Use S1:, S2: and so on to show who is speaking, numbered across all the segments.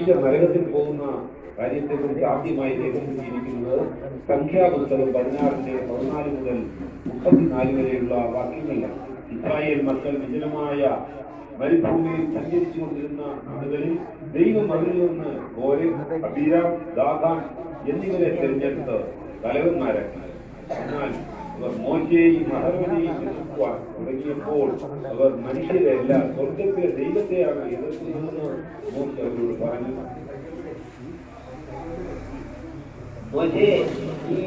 S1: മനുഷ്യർ നരകത്തിൽ പോകുന്ന കാര്യത്തെക്കുറിച്ച് ആദ്യമായി രേഖപ്പെടുത്തിയിരിക്കുന്നത് സംഖ്യാപുസ്തകം 16-14 മുതൽ 34 വരെയുള്ള വാക്യങ്ങളിലാണ്. ഇസ്രായേൽ മക്കൾ വിജനമായ മരുഭൂമിയിൽ സഞ്ചരിച്ചുകൊണ്ടിരുന്ന നാടുകളിൽ ദൈവം അവരിൽ നിന്ന് കോരേഹ്, അബീരാം, ദാഥാൻ എന്നിവരെ തിരഞ്ഞെടുത്ത് തലവന്മാരാക്കി. എന്നാൽ അവർ മോശയെയും അഹരോനെയും എതിർക്കുവാൻ തുടങ്ങിയപ്പോൾ അവർ മനുഷ്യരെയല്ല സ്വർഗത്തിലെ ദൈവത്തെയാണ് എതിർക്കുന്നതെന്ന് മോശ അവരോട് പറഞ്ഞു.
S2: മോശേ, ഈ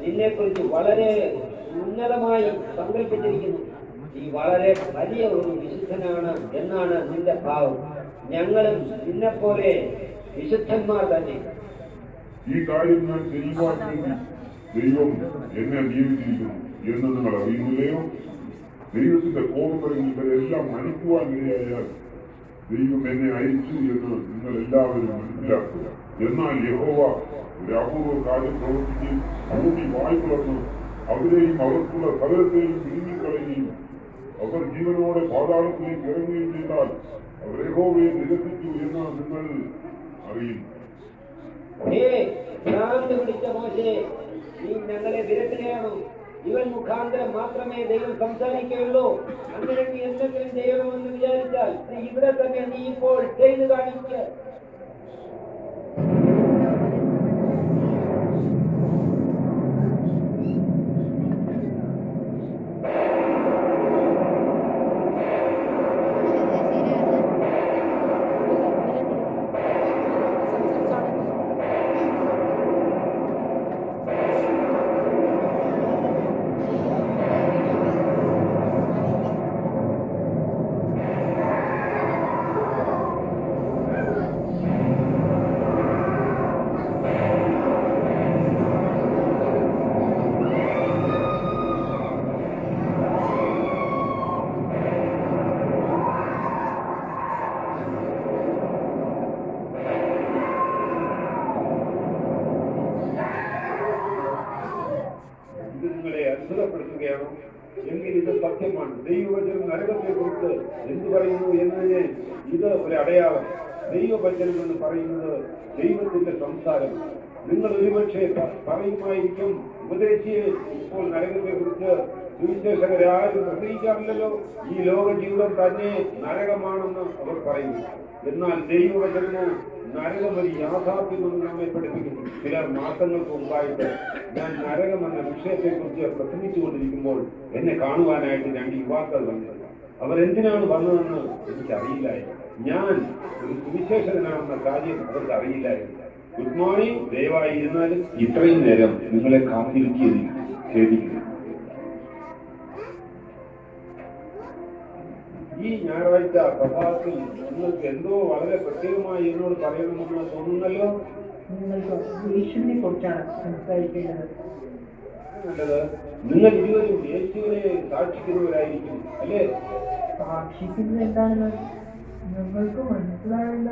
S2: നിന്നെക്കുറിച്ച് വളരെ ഉന്നതമായി സങ്കല്പിച്ചിരിക്കുന്നു. ഈ വളരെ വലിയ ഒരു വിശുദ്ധനാണ് എന്നാണ് നിന്റെ ഭാവം. ഞങ്ങളും നിന്നെപ്പോലെ വിശുദ്ധന്മാർ തന്നെ.
S3: ഈ കാര്യം ഞാൻ ചെയ്യുവാൻ വേണ്ടി ദൈവം എന്നെ നിയമിച്ചിരിക്കുന്നു എന്ന് നിങ്ങൾ അറിയുന്നില്ലയോ? ദൈവത്തിന്റെ കോപം വരുന്ന ഇവരെല്ലാം മരിക്കുവാൻ ഇടയായാൽ ദൈവം എന്നെ അയച്ചു എന്ന് നിങ്ങൾ എല്ലാവരും മനസ്സിലാക്കുക. എന്നാൽ യഹോവ ഒരു അപൂർവ കാര്യം പ്രവർത്തിച്ച് ഭൂമി വായു തുറന്ന് അവരെയും അവർക്കുള്ള സകലത്തെയും വിഴുങ്ങിക്കളയുകയും അവർ ജീവനോടെ പാതാളത്തിലേക്ക് ഇറങ്ങുകയും ചെയ്താൽ അവർ യഹോവയെ നിരസിച്ചു എന്ന് നിങ്ങൾ അറിയുന്നു.
S2: നീ ഞങ്ങളെ വിരട്ടുകയാണോ? ഇവൻ മുഖാന്തരം മാത്രമേ ദൈവം സംസാരിക്കുകയുള്ളൂ. അങ്ങനെ നീ എന്തെങ്കിലും ചെയ്യണമെന്ന് വിചാരിച്ചാൽ ഇവിടെ തന്നെ നീ ഇപ്പോൾ ചെയ്തു കാണിക്കുക.
S1: അത്ഭുതപ്പെടുത്തുകയാണോ? എങ്കിൽ ഇത് സത്യമാണ്. ദൈവവചനം നരകത്തെ കുറിച്ച് എന്തു പറയുന്നു എന്നതിന് ഇത് ഒരു അടയാളം. ദൈവവചനം എന്ന് പറയുന്നത് ദൈവത്തിന്റെ സംസാരം. നിങ്ങൾ ഒരുപക്ഷെ പറയുമായിരിക്കും, ഉപദേശിയെ ഇപ്പോൾ നരകത്തെ കുറിച്ച് സുവിശേഷകരാരും പ്രസംഗിക്കാറില്ലല്ലോ, ഈ ലോക ജീവിതം തന്നെ നരകമാണെന്ന് അവർ പറയുന്നു. എന്നാൽ ദൈവവചനം നരകം ഒരു യാഥാർത്ഥ്യമെന്ന് നമ്മെ പഠിപ്പിക്കുന്നു. ചില മാസങ്ങൾക്ക് മുമ്പായിട്ട് ഞാൻ നരകം എന്ന വിഷയത്തെക്കുറിച്ച് പ്രസംഗിച്ചുകൊണ്ടിരിക്കുമ്പോൾ എന്നെ കാണുവാനായിട്ട് 2 യുവാക്കൾ വന്നത്. അവരെന്തിനാണ് വന്നതെന്ന് എനിക്കറിയില്ലായിരുന്നു. ഞാൻ ഒരു സുവിശേഷകനാണെന്ന കാര്യം അവർക്ക് അറിയില്ലായിരുന്നു. ഗുഡ് മോർണിംഗ്, ദയവായി ഇരുന്നാലും ഇത്രയും നേരം നിങ്ങളെ കാത്തിരിക്കുകയും ഖേദിക്കുന്നു. ഈ ഞായറാഴ്ച പ്രഭാതത്തിൽ നിങ്ങൾക്ക് എന്തോ വളരെ പ്രത്യേകമായി എന്നോട് പറയണമെന്ന് തോന്നുന്നല്ലോ.
S4: നിങ്ങൾക്ക് യേശുവിനെ കുറിച്ചാണ് സംസാരിക്കേണ്ടത്.
S1: നല്ലത്. നിങ്ങൾ ഇരുവരും യേശുവിനെ സാക്ഷിക്കുന്നവരായിരിക്കും അല്ലേ?
S4: സാക്ഷിക്കുന്നത് എന്താണെന്ന് ഞങ്ങൾക്ക് മനസ്സിലായില്ല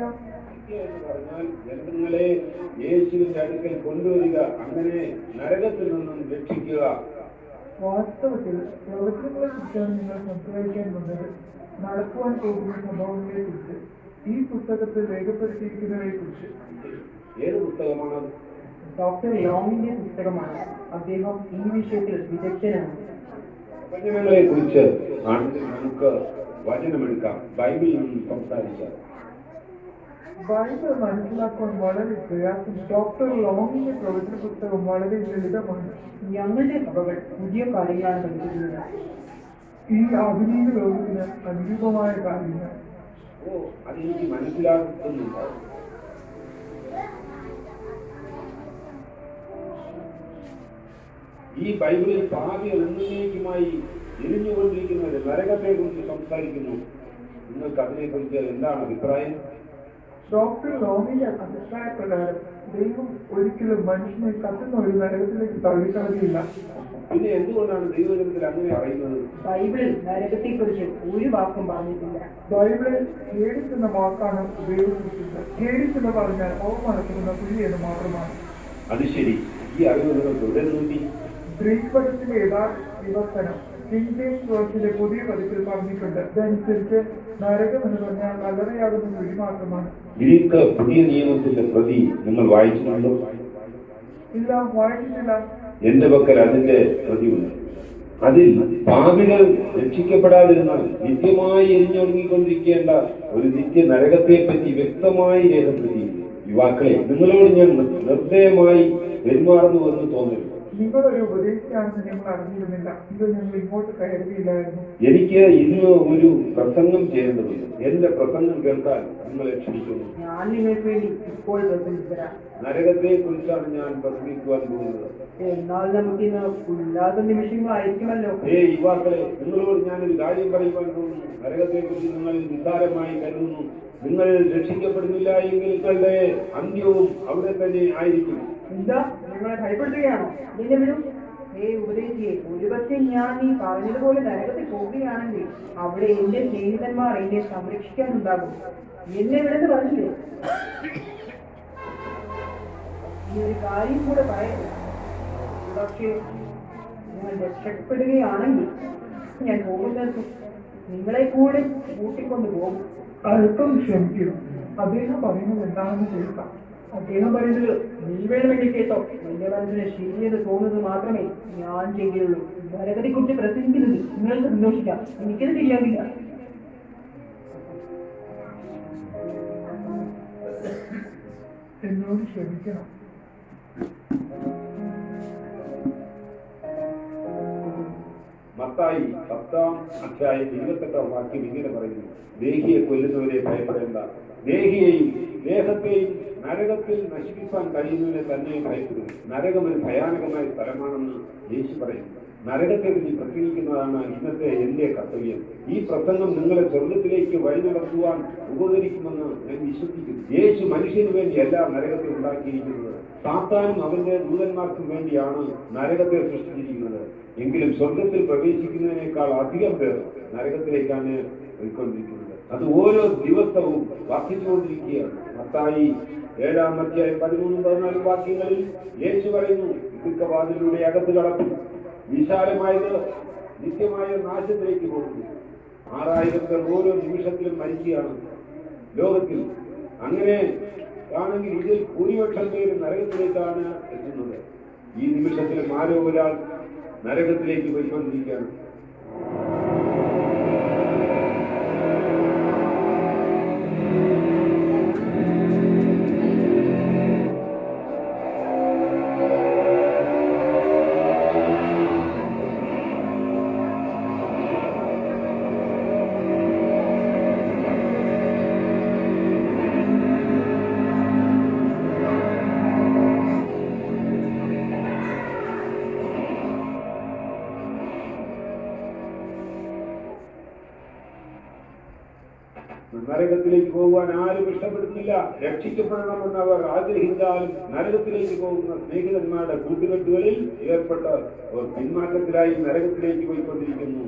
S1: എന്ന് പറഞ്ഞാൽ ജനങ്ങളെ യേശുവിന്റെ അടുക്കൽ കൊണ്ടുവരിക, അങ്ങനെ നരകത്തിൽ നിന്നും രക്ഷിക്കുക.
S4: വാസ്തവത്തിൽ പ്രവചനങ്ങളെ കുറിച്ചാണ് നിങ്ങൾ സംസാരിക്കാൻ വന്നത്. നടക്കുവാൻ പോകുന്ന സംഭവങ്ങളെ കുറിച്ച്, ഈ പുസ്തകത്തിൽ രേഖപ്പെടുത്തിയിരിക്കുന്നവയെ കുറിച്ച്.
S1: ഏത് പുസ്തകമാണ്?
S4: ഡോക്ടർ ലോങ്ങിന്റെ പുസ്തകമാണ്. അദ്ദേഹം ഈ വിഷയത്തിൽ വിദഗ്ധനാണ്.
S1: വചനങ്ങളെ കുറിച്ച് നമുക്ക് വചനമെടുക്കാം. ബൈബിളിൽ നിന്നും സംസാരിക്കാം.
S4: ബൈബിൾ മനസ്സിലാക്കാൻ വളരെ പ്രയാസം. ഡോക്ടർ ലോങ്ങിന്റെ പ്രവചന പുസ്തകം വളരെ ലളിതമാണ്. ഞങ്ങളുടെ സഭകൾ പുതിയ കാര്യങ്ങളാണ് പഠിപ്പിക്കുന്നത്. ഈ ആധുനിക ലോകത്തിന് അനുരൂപമായ കാര്യങ്ങൾ.
S1: അതെനിക്ക് മനസ്സിലാക്കുന്നുണ്ട്. ഈ ബൈബിളിൽ പാപികൾ എന്നേക്കുമായി എരിഞ്ഞുകൊണ്ടിരിക്കുന്നത് നരകത്തെ കുറിച്ച് സംസാരിക്കുന്നു. നിങ്ങൾക്ക് അതിനെക്കുറിച്ച് എന്താണ് അഭിപ്രായം?
S4: ഡോക്ടർ ലോങ്ങിന്റെ അഭിപ്രായപ്രകാരം ദൈവം ഒരിക്കലും മനുഷ്യനെ കത്തുന്ന ഒരു നരകത്തിലേക്ക് തള്ളിക്കളഞ്ഞില്ല.
S1: പിന്നെ എന്തുകൊണ്ടാണ് ദൈവജനത്തിൽ അങ്ങനെ പറയുന്നത്?
S4: ബൈബിളിൽ നരകത്തെ കുറിച്ച് ഒരു വാക്കും പറഞ്ഞിട്ടില്ല. ബൈബിളിൽ ഹേഡിസ് എന്ന വാക്കാണ് ഉപയോഗിച്ചിട്ടുള്ളത്. ഹേഡിസ് എന്ന് പറഞ്ഞാൽ അവമാനപ്പെടുന്ന പുലി എന്ന് മാത്രമാണ്.
S1: അത് ശരി. ഈ അറിവ് നിങ്ങൾക്ക് എവിടെ നോക്കി?
S4: ഗ്രീക്ക് പദത്തിന്റെ യഥാർത്ഥ വിവർത്തനം ഇംഗ്ലീഷ് വേർഷന്റെ പുതിയ പതിപ്പിൽ പറഞ്ഞിട്ടുണ്ട്. ഇതനുസരിച്ച് നരകം എന്ന് പറഞ്ഞാൽ കല്ലറയാകുന്ന കുഴി മാത്രമാണ്.
S1: ഗ്രീക്ക് പുതിയ നിയമത്തിന്റെ പ്രതി നിങ്ങൾ വായിച്ചിട്ടുണ്ടോ?
S4: ഇല്ല, വായിച്ചിട്ടില്ല.
S1: എന്റെ പക്കൽ അതിന്റെ പ്രതിയുണ്ട്. അതിൽ പാപികൾ രക്ഷിക്കപ്പെടാതിരുന്നാൽ നിത്യമായി എരിഞ്ഞൊടുങ്ങിക്കൊണ്ടിരിക്കേണ്ട ഒരു നിത്യ നരകത്തെ പറ്റി വ്യക്തമായി രേഖപ്പെടുത്തിയിരിക്കുന്നു. യുവാക്കളെ, നിങ്ങളോട് ഞാൻ നിർദ്ദയമായി പെരുമാറുന്നുവെന്ന് തോന്നരുത്.
S4: നിങ്ങളൊരു ഉപദേശിയാണെന്ന് ഞങ്ങൾ അറിഞ്ഞിരുന്നില്ല. ഇത് ഞങ്ങൾ ഇങ്ങോട്ട് കയറുകയില്ലായിരുന്നു.
S1: എനിക്ക് ഇന്ന് ഒരു പ്രസംഗം ചെയ്യേണ്ടതുണ്ട്. എന്റെ പ്രസംഗം കേൾക്കാൻ നിങ്ങളെ ക്ഷണിക്കുന്നു.
S4: ഞാൻ നിങ്ങൾക്ക് വേണ്ടി ഇപ്പോൾ പ്രസംഗിച്ചരാം.
S1: നരകത്തെ കുറിച്ചാണ് ഞാൻ പ്രസംഗിക്കുവാൻ പോകുന്നത്.
S4: എന്നാൽ നമുക്ക് ഇന്ന് ഉല്ലാസ നിമിഷങ്ങളായിരിക്കുമല്ലോ.
S1: യുവാക്കളെ, നിങ്ങളോട് ഞാനൊരു കാര്യം പറയുവാൻ പോകുന്നു. നരകത്തെ കുറിച്ച് നിങ്ങൾ നിസ്സാരമായി കരുതുന്നു. നിങ്ങൾ രക്ഷിക്കപ്പെടുന്നില്ല എങ്കിൽ നിങ്ങളുടെ അന്ത്യവും അവിടെ തന്നെ ആയിരിക്കും.
S4: എന്താ, നിങ്ങളെ ഭയപ്പെടുത്തുകയാണോ? എന്നെ വിടും. ഉപദേശിയെ, ഒരുപക്ഷെ ഞാൻ നീ പറഞ്ഞതുപോലെ നരകത്തിൽ പോവുകയാണെങ്കിൽ അവിടെ എന്റെ സ്നേഹിതന്മാർ എന്നെ സംരക്ഷിക്കാനുണ്ടാകും. എന്നെ വിടുന്ന് പറഞ്ഞില്ലേ? ഈ ഒരു കാര്യം കൂടെ പറയട്ടെ. പക്ഷേ ഞാൻ രക്ഷപ്പെടുകയാണെങ്കിൽ ഞാൻ പോകുന്നത് നിങ്ങളെ കൂടെ കൂട്ടിക്കൊണ്ടു പോകും. അല്പം ക്ഷമിക്കും. അദ്ദേഹം പറയുന്നത് എന്താണെന്ന് കേൾക്കാം. അദ്ദേഹം പറയുന്നത് നീ വേണമെങ്കിൽ കേട്ടോ. എന്റെ മനസ്സിന് ശരിയെന്ന് തോന്നുന്നത് മാത്രമേ ഞാൻ ചെയ്യുള്ളൂ. നരകത്തെ കുറിച്ച് പ്രസംഗിക്കുന്നത് നിങ്ങൾക്ക് സന്തോഷിക്കാം, എനിക്കത് ശരിയാകില്ല. എന്നോട് ക്ഷമിക്കണം.
S1: മത്തായി 10-ാം അധ്യായം 28-ാം വാക്യം ഇങ്ങനെ പറയുന്നു: ദേഹിയെ കൊല്ലുന്നവരെ ഭയപ്പെടേണ്ട, ദേഹിയെയും ദേഹത്തെയും നരകത്തിൽ നശിപ്പിക്കാൻ കഴിയുന്നതിനെ തന്നെ ഭയപ്പെടുന്നു. നരകം ഒരു ഭയാനകമായ സ്ഥലമാണെന്ന് യേശു പറയുന്നു. നരകത്തെക്കുറിച്ച് പ്രസംഗിക്കുന്നതാണ് ഇന്നത്തെ എന്റെ കർത്തവ്യം. ഈ പ്രസംഗം നിങ്ങളെ സ്വർഗത്തിലേക്ക് വഴി നടത്തുവാൻ ഉപകരിക്കുമെന്ന് ഞാൻ വിശ്വസിക്കുന്നു. യേശു മനുഷ്യന് വേണ്ടിയല്ല നരകത്തെ ഉണ്ടാക്കിയിരിക്കുന്നത്. സാത്താനും അവന്റെ ദൂതന്മാർക്കും വേണ്ടിയാണ് നരകത്തെ സൃഷ്ടിച്ചിരിക്കുന്നത്. എങ്കിലും സ്വർഗത്തിൽ പ്രവേശിക്കുന്നതിനേക്കാൾ അധികം പേർ നരകത്തിലേക്കാണ് പോയിക്കൊണ്ടിരിക്കുന്നത്. അത് ഓരോ ദിവസവും വർദ്ധിച്ചുകൊണ്ടിരിക്കുകയാണ്. മത്തായി 7-ാം അധ്യായം 13-14 വാക്യങ്ങളിൽ യേശു പറയുന്നു: ഇടുക്കവാതിലൂടെ അകത്ത് കടക്കും, വിശാലമായത് നിത്യമായ നാശത്തിലേക്ക് പോകുന്നു. 6000 പേർ ഓരോ നിമിഷത്തിലും മരിക്കുകയാണ് ലോകത്തിൽ. അങ്ങനെ ആണെങ്കിൽ ഇതിൽ ഭൂരിപക്ഷം പേര് നരകത്തിലേക്കാണ് എത്തുന്നത്. ഈ നിമിഷത്തിലും ആരോ ഒരാൾ നരകത്തിലേക്ക് പോയിക്കൊണ്ടിരിക്കുകയാണ്. നരകത്തിലേക്ക് പോകുവാൻ ആരും ഇഷ്ടപ്പെടുന്നില്ല. രക്ഷിക്കപ്പെടണമെന്ന് അവർ ആഗ്രഹിച്ചാലും നരകത്തിലേക്ക് പോകുന്ന സ്നേഹിതന്മാരുടെ കൂട്ടുകെട്ടുകളിൽ ഏർപ്പെട്ട അവർ പിന്മാറ്റത്തിലായി നരകത്തിലേക്ക് പോയിക്കൊണ്ടിരിക്കുന്നു.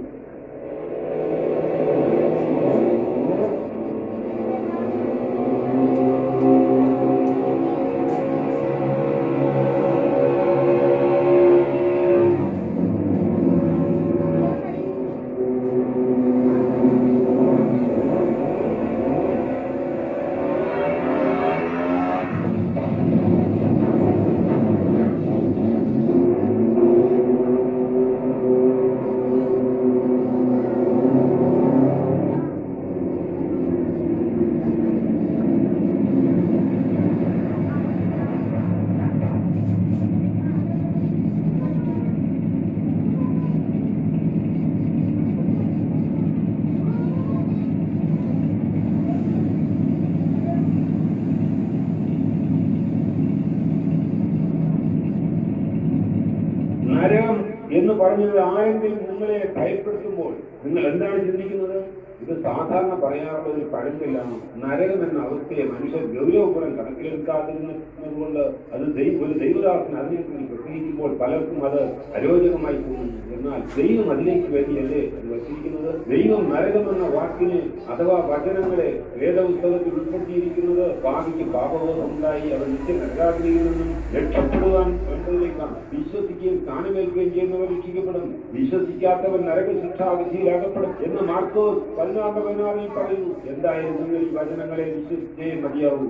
S1: നരകം എന്ന് പറഞ്ഞത് ആരെങ്കിലും നിങ്ങളെ ഭയപ്പെടുത്തുമ്പോൾ നിങ്ങൾ എന്താണ് ചിന്തിക്കുന്നത്? ഇത് സാധാരണ പറയാറുള്ള ഒരു പഴഞ്ചൊല്ലാണ്. നരകം എന്ന അവസ്ഥയെ മനുഷ്യർ ഗൗരവപൂർവ്വം കണക്കിലെടുക്കാതിരുന്നത് കൊണ്ട് അത് ഒരു ദൈവദാസൻ അതിനെക്കുറിച്ച് പ്രസംഗിക്കുമ്പോൾ പലർക്കും അത് അരോചകമായി തോന്നുന്നു. എന്നാൽ ദൈവം അതിലേക്ക് വേണ്ടിയല്ലേ അത് വച്ചിരിക്കുന്നത്. ദൈവം നരകമെന്ന വാക്കിനെ അഥവാ വചനങ്ങളെ വേദപുസ്തകത്തിൽ ഉൾപ്പെടുത്തിയിരിക്കുന്നത് ഭാവിക്ക് പാപബോധം ഉണ്ടായി അവർ നിത്യ നരകാഗ്നിയിൽ നിന്നും രക്ഷപ്പെടുവാൻ വേണ്ടതിലേക്കാണ്. വിശ്വസിക്കുകയും സ്ഥാനമേൽക്കുകയും ചെയ്യുന്നവർ രക്ഷിക്കപ്പെടും, വിശ്വസിക്കാത്തവൻ നരകശിക്ഷാവിധിയിൽ അകപ്പെടും എന്ന് മാർക്കോസ് 14:16 പറയുന്നു. എന്തായാലും നിങ്ങൾ ഈ വചനങ്ങളെ വിശ്വസിച്ചേ മതിയാവൂ.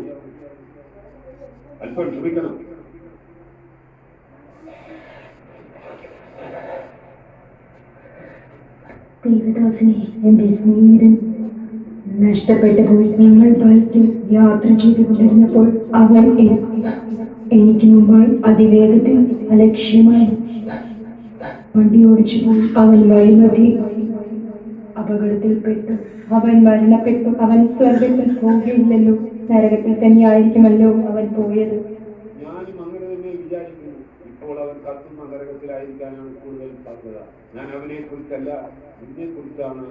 S1: അല്പം ക്ഷമിക്കണം.
S5: ദേവദാസനെ, എന്റെ സ്നേഹിതൻ നഷ്ടപ്പെട്ടപ്പോൾ ഞങ്ങൾ ബൈക്കിൽ യാത്ര ചെയ്തുകൊണ്ടിരുന്നപ്പോൾ അവൻ എനിക്ക് മുമ്പായി അതിവേഗത്തിൽ അലക്ഷ്യമായി വണ്ടി ഓടിച്ചു പോയി. അവൻ വഴിമതി അപകടത്തിൽപ്പെട്ടു. അവൻ മരണപ്പെട്ടു. അവൻ സ്വർഗത്തിൽ പോവുകയില്ലല്ലോ, നരകത്തിൽ തന്നെയായിരിക്കുമല്ലോ അവൻ പോയത്.
S1: ഞാനും അങ്ങനെ തന്നെ വിചാരിക്കുന്നു. ഇപ്പോൾ അവൻ കത്തുന്ന നരകത്തിലായിരിക്കാനാണ് കൂടുതൽ സാധ്യത. ഞാൻ അവനെ കുറിച്ചല്ല, ഇതിനെ കുറിച്ചാണ്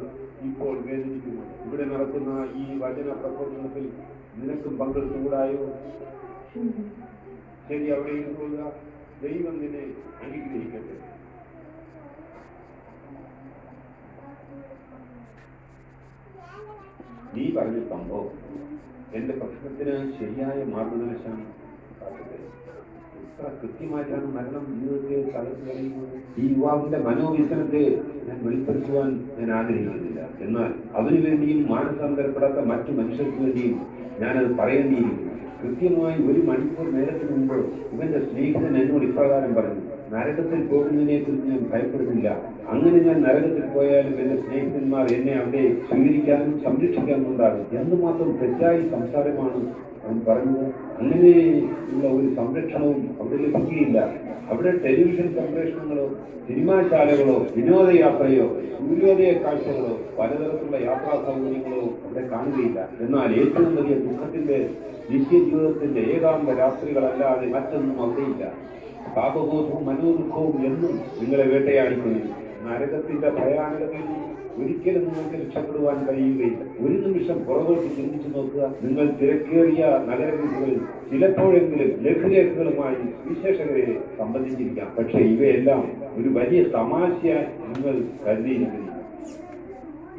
S1: ഇപ്പോൾ വേദനിക്കുന്നത്. ഇവിടെ നടക്കുന്ന ഈ വചന പ്രഘോഷണത്തിൽ നിനക്കും പങ്കെടുത്തുകൂടായോ? ശരി, അവിടെ ഇരുന്നുകൊള്ളുക. ദൈവം നിന്നെ അനുഗ്രഹിക്കട്ടെ. നീ പറഞ്ഞ സംഭവം എന്റെ പ്രശ്നത്തിന് ശരിയായ മാർഗദർശനം കാട്ടട്ടെ. എത്ര കൃത്യമായിട്ടാണ് മരണം ജീവിതത്തെ തകർന്നു കഴിയുന്നത്. ഈ യുവാവിന്റെ മനോവ്യസനത്തെ ഞാൻ വെളിപ്പെടുത്തുവാൻ ഞാൻ ആഗ്രഹിക്കുന്നില്ല. എന്നാൽ അതിനു വേണ്ടിയും മാനസാന്തരപ്പെടാത്ത മറ്റു മനുഷ്യർക്ക് വേണ്ടിയും ഞാനത് പറയേണ്ടിയിരിക്കുന്നു. കൃത്യമായി 1 മണിക്കൂർ നേരത്തിന് മുമ്പ് ഇവന്റെ സ്നേഹിതൻ എന്നോട് ഇപ്രകാരം പറഞ്ഞു: നരകത്തിൽ പോകുന്നതിനെ കുറിച്ച് ഞാൻ ഭയപ്പെടുന്നില്ല. അങ്ങനെ ഞാൻ നരകത്തിൽ പോയാലും എന്റെ സ്നേഹിതന്മാർ എന്നെ അവിടെ സ്വീകരിക്കാനും സംരക്ഷിക്കാനും ഉണ്ടാകും. എന്തുമാത്രം തെറ്റായ സംസാരമാണ് അവൻ പറഞ്ഞത്. അങ്ങനെയുള്ള ഒരു സംരക്ഷണവും അവിടെ ലഭിക്കുകയില്ല. അവിടെ ടെലിവിഷൻ സംപ്രേഷണങ്ങളോ സിനിമാശാലകളോ വിനോദയാത്രയോ സൂര്യോദയ കാഴ്ചകളോ പലതരത്തിലുള്ള യാത്രാ സൗകര്യങ്ങളോ അവിടെ കാണുകയില്ല. എന്നാൽ ഏറ്റവും വലിയ ദുഃഖത്തിന്റെ നിത്യജീവിതത്തിന്റെ ഏകാന്ത രാത്രികളല്ലാതെ മറ്റൊന്നും അവിടെയില്ല. പാപബോധവും മനോദുഃഖവും എന്നും നിങ്ങളെ വേട്ടയാടിക്കുന്നു. നരകത്തിന്റെ ഭയാനകതയിൽ ഒരിക്കലും നിങ്ങൾക്ക് രക്ഷപ്പെടുവാൻ കഴിയുകയില്ല. ഒരു നിമിഷം പുറകോട്ട് ചിന്തിച്ചു നോക്കുക. നിങ്ങൾ തിരക്കേറിയ നഗരങ്ങളിൽ ചിലപ്പോഴെങ്കിലും ലഘുലേഖകളുമായി വിശേഷകരെ സംബന്ധിച്ചിരിക്കാം. പക്ഷെ ഇവയെല്ലാം ഒരു വലിയ തമാശയായി നിങ്ങൾ കരുതിയിരിക്കുന്നു.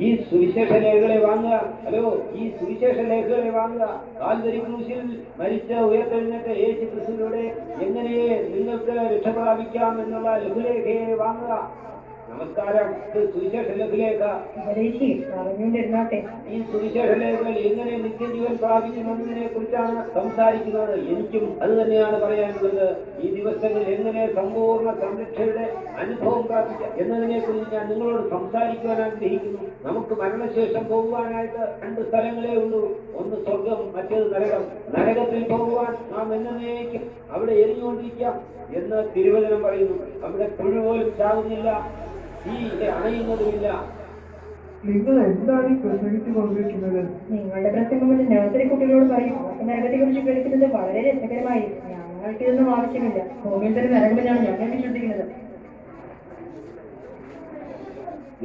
S2: ഈ സുവിശേഷ ലേഖകളെ വാങ്ങുക. ഹലോ, ഈ സുവിശേഷ ലേഖകളെ വാങ്ങുക. കാൽവരി ക്രൂശിൽ മരിച്ച ഉയർത്തെഴുന്നേറ്റ യേശു ക്രിസ്തുവിലൂടെ എങ്ങനെ നിങ്ങൾക്ക് രക്ഷ പ്രാപിക്കാം എന്നുള്ള ലഘുലേഖയെ വാങ്ങുക. നമസ്കാരം. ഇത് സുവിശേഷ ലഘുലേഖ. ഈ സുവിശേഷ ലേഖകൾ എങ്ങനെ നിത്യജീവൻ പ്രാപിക്കുമെന്നതിനെ കുറിച്ചാണ് സംസാരിക്കുന്നത്. എനിക്കും അത് തന്നെയാണ് പറയാനുള്ളത്. ഈ ദിവസങ്ങളിൽ എങ്ങനെ സമ്പൂർണ്ണ സംരക്ഷയുടെ അനുഭവം പ്രാപിക്കാം എന്നതിനെ കുറിച്ച് ഞാൻ നിങ്ങളോട് സംസാരിക്കുവാൻ ആഗ്രഹിക്കുന്നു. നമുക്ക് മരണശേഷം പോകുവാനായിട്ട് 2 സ്ഥലങ്ങളേ ഉള്ളൂ. ഒന്ന് സ്വർഗം, മറ്റേത് നരകം. നരകത്തിൽ പോകുവാൻ നാം എന്നേക്കും അവിടെ എരിഞ്ഞുകൊണ്ടിരിക്കാം എന്ന് തിരുവചനം പറയുന്നു. അവിടെ പുഴു പോലും ചാകുന്നില്ല, ഈ അണയുന്നതുമില്ല.
S4: നിങ്ങൾ എന്താണ് ഈ പ്രസംഗിച്ചു കൊണ്ടിരിക്കുന്നത്?
S5: നിങ്ങളുടെ പ്രസംഗം കൊണ്ട് നഴ്സറി കുട്ടികളോട് പറയും. നരകത്തെ കുറിച്ച് കേൾക്കുന്നത് വളരെ രസകരമായി. ഞങ്ങൾക്ക് ഇതൊന്നും ആവശ്യമില്ല. ഭൂമിയിൽ തന്നെ നരകമെന്നാണ് ഞങ്ങൾ വിശ്വസിക്കുന്നത്.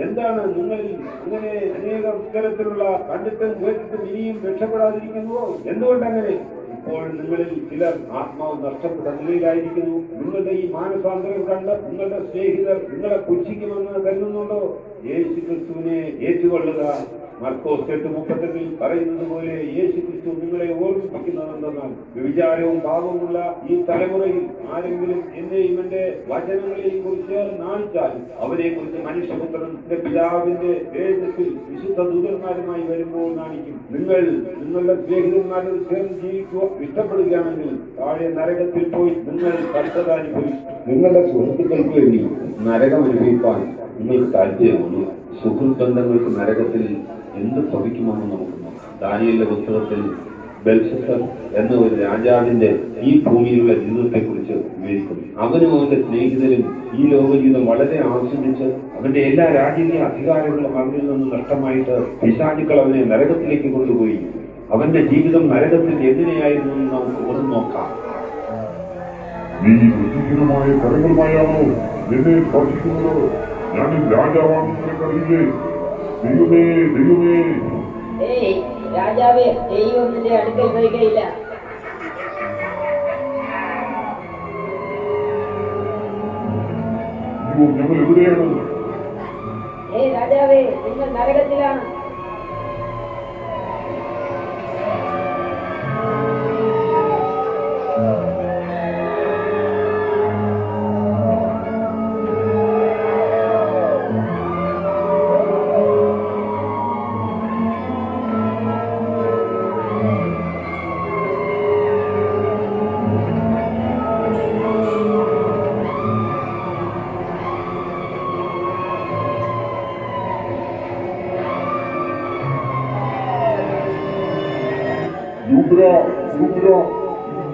S1: എന്താണ് നിങ്ങളിൽ അങ്ങനെ അനേകം ഇത്തരത്തിലുള്ള കണ്ടിട്ടും കേട്ടിട്ടും ഇനിയും രക്ഷപ്പെടാതിരിക്കുന്നുവോ? എന്തുകൊണ്ടങ്ങനെ? ഇപ്പോൾ നിങ്ങളിൽ ചിലർ ആത്മാവ് നഷ്ടപ്പെട്ട നിലയിലായിരിക്കുന്നു. നിങ്ങളുടെ ഈ മാനസാന്തരം കണ്ട് നിങ്ങളുടെ സ്നേഹിതർ നിങ്ങളെ പുച്ഛിക്കുമെന്ന് കരുതുന്നുണ്ടോ? യേശു ക്രിസ്തുവിനെ ഏറ്റുകൊള്ളുക. മർക്കോസ് 8:38 പറയുന്നത് പോലെ യേശു ക്രിസ്തു നിങ്ങളെ ഓർമ്മിപ്പിക്കുന്നതെന്തെന്നാൽ വ്യഭിചാരവും പാപവുമുള്ള ഈ തലമുറയിൽ ആരെങ്കിലും എന്നെയും എന്റെ വചനങ്ങളെയും കുറിച്ച് നാണിച്ചാൽ അവരെ കുറിച്ച് മനുഷ്യപുത്രന്റെ പിതാവിന്റെ തേജസ്സിൽ വിശുദ്ധ ദൂതന്മാരുമായി വരുമ്പോൾ നാണിക്കും. നിങ്ങൾ നിങ്ങളുടെ സ്നേഹിതന്മാരോട് ചേർന്ന് ജീവിക്കുക ഇഷ്ടപ്പെടുകയാണെങ്കിൽ താഴെ നരകത്തിൽ പോയി നിങ്ങൾ കഷ്ടത അനുഭവിക്കും. നിങ്ങളുടെ സുഹൃത്തുക്കൾക്ക് വേണ്ടി നരകം അനുഭവിക്കാൻ നിങ്ങൾക്ക് താല്പര്യമുള്ളൂ. സുഹൃത്ത് ബന്ധങ്ങൾക്ക് നരകത്തിൽ എന്ത് ഭവിക്കുമെന്ന് നമുക്ക് നോക്കാം. ദാനിയേലിന്റെ പുസ്തകത്തിൽ ബെൽഷസ്സർ എന്ന ഒരു രാജാവിന്റെ ഈ ഭൂമിയിലുള്ള ജീവിതത്തെ കുറിച്ച് വിവരിക്കുന്നു. അവനും അവന്റെ സ്നേഹിതരും ഈ ലോകജീവിതം വളരെ ആസ്വദിച്ച് അവന്റെ എല്ലാ രാജ്യീയ അധികാരങ്ങളും അവനിൽ നിന്ന് നഷ്ടമായിട്ട് പിശാചുക്കൾ അവനെ നരകത്തിലേക്ക് കൊണ്ടുപോയി. അവന്റെ ജീവിതം നരകത്തിൽ എങ്ങനെയായിരുന്നു എന്ന് നമുക്ക് ഒന്ന് നോക്കാം.
S3: നീ രുചികരമായ കരങ്ങളുമായാണോ എന്നെ സ്പർശിക്കുന്നത്? ഞാൻ രാജാവാണെന്ന് കണ്ടില്ലേ? ദൈവമേ, ദൈവമേ!
S2: രാജാവേ, ദൈവം നിന്റെ അടുക്കൽ വരികയില്ല.
S3: ഇപ്പോൾ ഞങ്ങൾ എവിടെയാണ്?
S5: രാജാവേ, നിങ്ങൾ നരകത്തിലാണ്.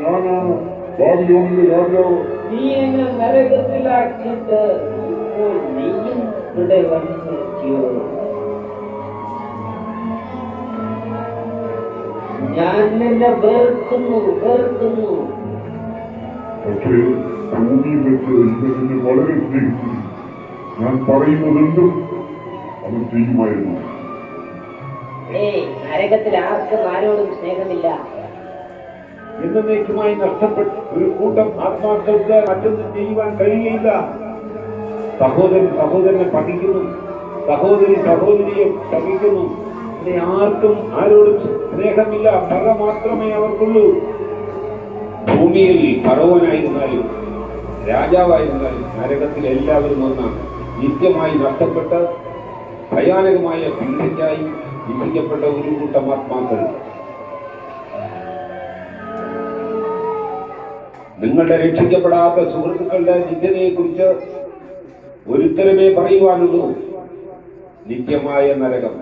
S3: ഞാനാണ് ബാബിലോണിലെ രാജാവ്.
S2: നീ എന്നെ നരകത്തിലാക്കിയിട്ട് ഇപ്പോൾ നീയും ഇവിടെ വന്നിരിക്കോ? ഞാൻ നിന്നെ വെറുക്കുന്നു.
S3: പക്ഷേ ഭൂമിയിൽ വെച്ച് ഇവരെന്നെ വളരെ സ്നേഹിച്ചു. ഞാൻ പറയുന്നതെന്തും അവൻ ചെയ്യുമായിരുന്നു.
S5: നരകത്തിൽ ആർക്കും ആരോടും സ്നേഹമില്ല.
S1: എന്നേക്കുമായി നഷ്ടപ്പെട്ട ഒരു കൂട്ടം ആത്മാക്കൾക്ക് മറ്റൊന്നും ചെയ്യുവാൻ കഴിയുകയില്ല. സഹോദരൻ സഹോദരനെ പകയ്ക്കുന്നു, സഹോദരി സഹോദരിയെ പകയ്ക്കുന്നു. ഇവിടെ ആർക്കും ആരോടും സ്നേഹമില്ല. പക മാത്രമേ അവർക്കുള്ളൂ. ഭൂമിയിൽ ഫറവോനായിരുന്നാലും രാജാവായിരുന്നാലും നരകത്തിൽ എല്ലാവരും ഒന്നാണ്. നിത്യമായി നഷ്ടപ്പെട്ട് ഭയാനകമായ പീഡയ്ക്കായി വിധിക്കപ്പെട്ട ഒരു കൂട്ടം ആത്മാക്കൾ. നിങ്ങളുടെ രക്ഷിക്കപ്പെടാത്ത സുഹൃത്തുക്കളുടെ നിത്യതയെ കുറിച്ച് ഒരുത്തരമേ പറയുവാനുള്ളൂ: നിത്യമായ നരകം.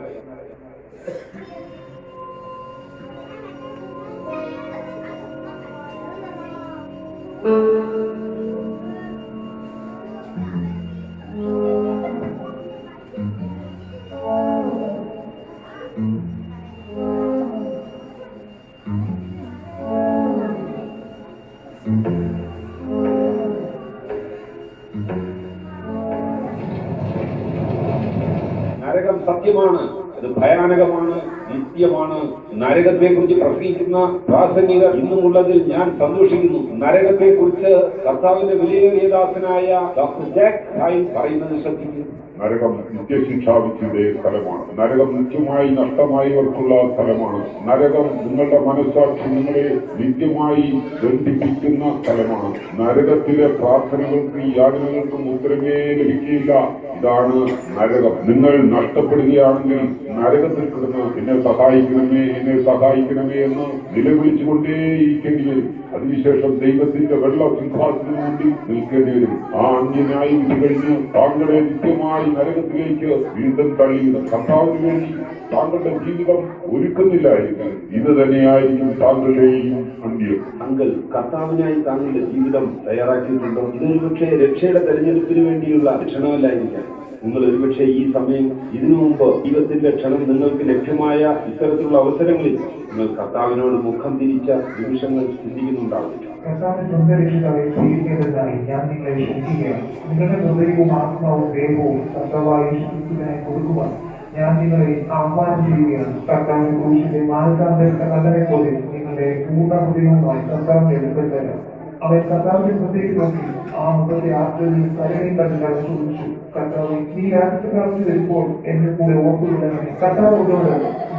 S1: നരകം സത്യമാണ്, അത് ഭയാനകമാണ്, നിത്യമാണ്. നരകത്തെ കുറിച്ച് പ്രസംഗിക്കുന്ന പ്രാസംഗികർ ഇന്നുമുള്ളതിൽ ഞാൻ സന്തോഷിക്കുന്നു. നരകത്തെ കുറിച്ച് കർത്താവിന്റെ വിലയേറിയ ദാസനായ ഡോക്ടർ ജാക്ക് ഹായ് പറയുന്നത് ശ്രദ്ധിക്കുന്നു.
S3: നരകം നിത്യശിക്ഷാവിധിയുടെ സ്ഥലമാണ്. നരകം നിത്യമായി നഷ്ടമായവർക്കുള്ള സ്ഥലമാണ്. നരകം നിങ്ങളുടെ മനസ്സാക്ഷി നിങ്ങളെ നിത്യമായി ബന്ധിപ്പിക്കുന്ന സ്ഥലമാണ്. നരകത്തിലെ പ്രാർത്ഥനകൾക്കും യാതനകൾക്കും ഉത്തരമേ ലഭിക്കില്ല. ഇതാണ് നരകം. നിങ്ങൾ നഷ്ടപ്പെടുകയാണെങ്കിൽ നരകത്തിൽ കിടന്ന് എന്നെ സഹായിക്കണമേ, എന്നെ സഹായിക്കണമേ എന്ന് നിലവിളിച്ചുകൊണ്ടേയിരിക്കേണ്ടി വരും. അതിനുശേഷം ദൈവത്തിന്റെ വെള്ള സിംഹാസനത്തിന് മുന്നിൽ നിൽക്കേണ്ടി വരും. ആ അന്യന്യായ വിധി കഴിഞ്ഞ് താങ്കളെ നിത്യമായി നരകത്തിലേക്ക് വീണ്ടും തള്ളിയിടും. കർത്താവിന് വേണ്ടി താങ്കളുടെ ജീവിതം ഒരുക്കുന്നില്ലായിരിക്കും. ഇത് തന്നെയായിരിക്കും താങ്കളുടെയും അന്ത്യം.
S1: അങ്കിൾ, കർത്താവിനായി താങ്കളുടെ ജീവിതം തയ്യാറാക്കിയിട്ടുണ്ടോ? ഇതൊരു പക്ഷേ രക്ഷയുടെ തെരഞ്ഞെടുപ്പിന് വേണ്ടിയുള്ള ക്ഷണമല്ലായിരിക്കാം. നിങ്ങൾ ഒരുപക്ഷെ ഈ സമയം ഇതിനു മുമ്പ് ജീവിതത്തിന്റെ ക്ഷണം നിങ്ങൾക്ക് ലഭ്യമായ ഇത്തരത്തിലുള്ള അവസരങ്ങളിൽ നിങ്ങൾ കർത്താവിനോട് മുഖം തിരിച്ച നിമിഷങ്ങൾ ചിന്തിക്കുന്നുണ്ടാവില്ല.
S6: കർത്താവിന്റെ സ്വന്തരക്ഷിതായി സ്വീകരിക്കേണ്ടതായി ഞാൻ നിങ്ങളെ ക്ഷണിക്കുകയാണ്. നിങ്ങളുടെ ഹൃദയവും ആത്മാവും ദേഹവും കർത്താവായ യേശുക്രിസ്തുവിനായി കൊടുക്കുവാൻ ഞാൻ നിങ്ങളെ ആഹ്വാനം ചെയ്യുകയാണ്. കർത്താവിന്റെ ക്രൂശിന്റെ മാനസാന്തരത്തെ നല്ലനെ പോലെ നിങ്ങളുടെ പൂർണ്ണ ഹൃദയവുമായി കർത്താവിന്റെ അടുക്കൽ തരാം. അവൻ കർത്താവിന്റെ മുഖത്തേക്ക് നോക്കി ആ മുഖത്തെ ആർദ്രതയും കരുണയും കണ്ടിട്ടാണ് ചോദിച്ചു, കർത്താവ്, നീ രാജ്യക്കാലത്ത് വരുമ്പോൾ എന്റെ കൂടെ ഓർക്കുന്നുണ്ടെങ്കിൽ കർത്താവോട്